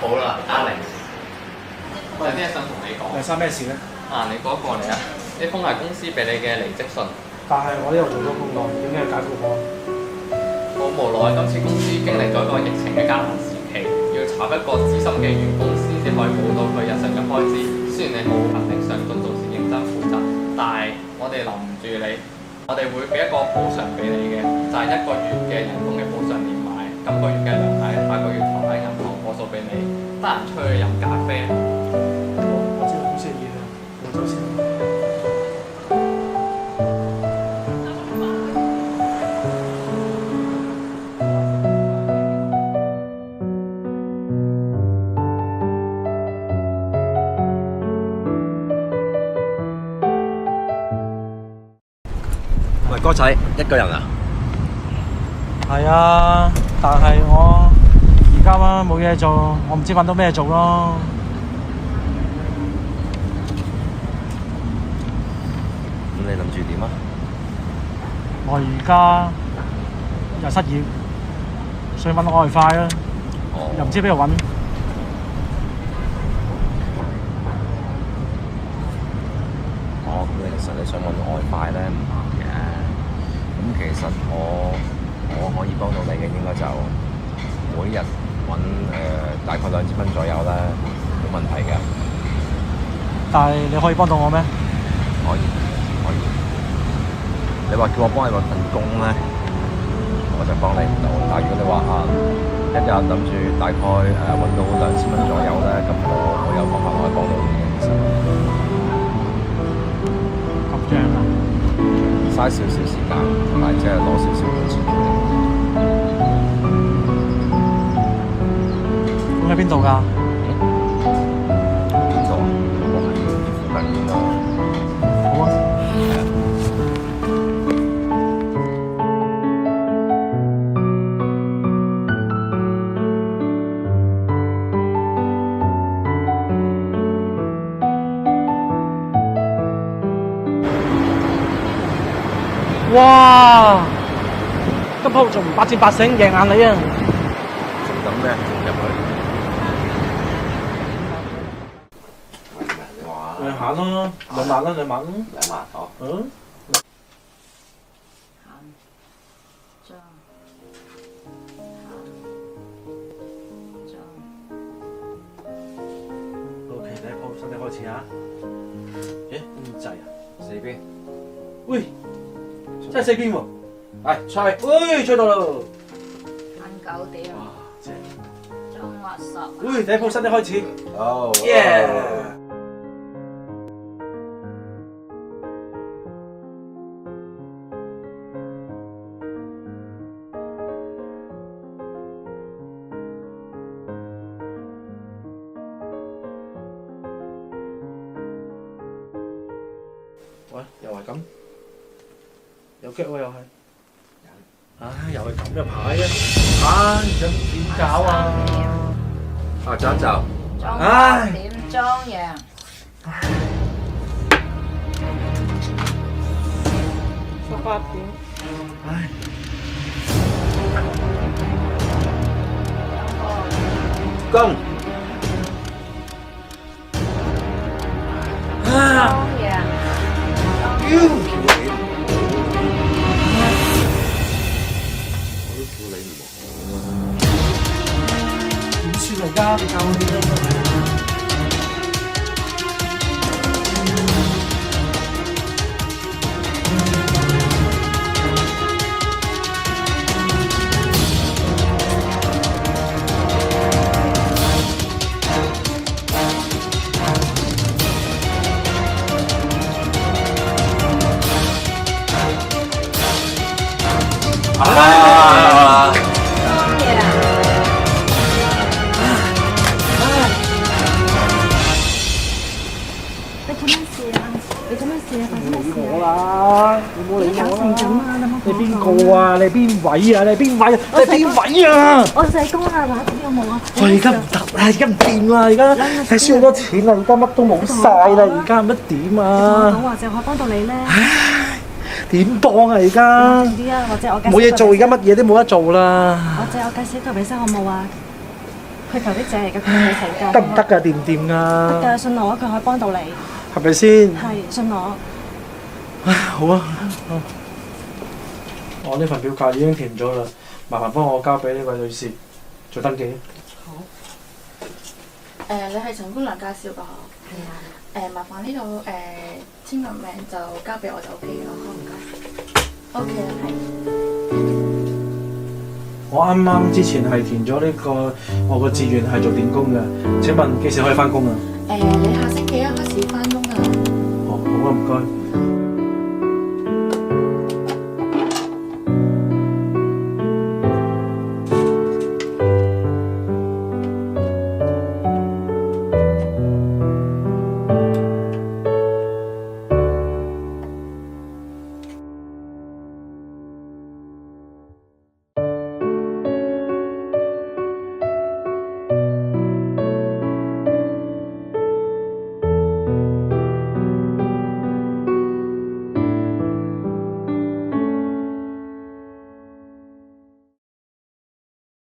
好啦，Alex，有啲嘢想同你講。生咩事咧？你過一過嚟啊！呢封係公司俾你嘅離職信。但係我呢度做咗咁耐，點解要解僱我？好無奈，今次公司經歷咗一個疫情嘅艱難時期，要炒一個資深嘅員工先至可以補到佢日常嘅開支。雖然你好勤力上進，做事認真負責，但係我哋留唔住你，我哋會俾一個補償俾你嘅，就係1個月嘅人工嘅補償連埋今個月嘅糧喺下個月頭喺銀行過數俾你，得閒出去飲咖啡。我知道公司嘅嘢啦，我走先。喂，哥仔，一個人啊？係啊，但係我而家冇嘢做，我唔知揾到咩做咯。咁你諗住點啊？我而家又失業，所以揾外快啦，又唔知邊度揾。咁其實你想揾外快咧唔難嘅。咁其實我可以幫到你嘅，應該就每日揾大概2000蚊左右啦，冇問題嘅。但係你可以幫到我咩？可以。你話叫我幫你揾份工咧，我就幫你唔到。但係如果你話一日諗住大概揾到2000蚊左右咧，咁我有方法可以幫到你嘅。其實咁樣啊？嘥少少時間，同埋即係攞少少錢出嚟。咁喺邊度㗎？邊度啊？我喺附近㗎。好啊。哇！今鋪仲8戰8勝，贏硬你啊！仲等咩？入去。你行咯，2萬啦，2萬。2萬好。嗯。OK，第一鋪新嘅開始啊！咦，咁滯啊？4邊。喂！真係4邊喎，係吹，喂，吹到啦！晚9點。哇，正！中午10。喂，第一鋪新嘅開始。好。耶！喂，又係咁。有腳喎又係，又係咁嘅牌啊！而家點搞啊？走一走。中午8點鐘贏。18點。唉。攻。中贏。點算嚟㗎？你教我點啊？你邊個啊？你邊位啊？你邊位啊？你邊位啊？我社工啊，話點有冇啊？我而家唔得啦，而家唔掂啦，而家係輸好多錢啦，而家乜都冇晒啦，而家乜點啊？講話就可以幫到你咧。點幫啊？而家靜啲啊，或者我冇嘢做，而家乜嘢都冇得做啦。或者我介紹個俾先好冇啊？佢求啲姐嚟嘅，佢未請假。得唔得㗎？掂唔掂㗎？但係信我，佢可以幫到你。係咪先？係，信我。唉，好啊。我呢份表格已經填咗啦，麻煩幫我交俾呢位女士做登記。好。你係陳姑娘介紹㗎？係啊。麻煩呢度簽個名就交俾我就 OK 啦。好唔該。OK 啦，係。我啱啱之前係填咗呢個我個志願係做電工嘅，請問幾時可以翻工啊？你下星期一開始翻工㗎。哦，好啊，唔該。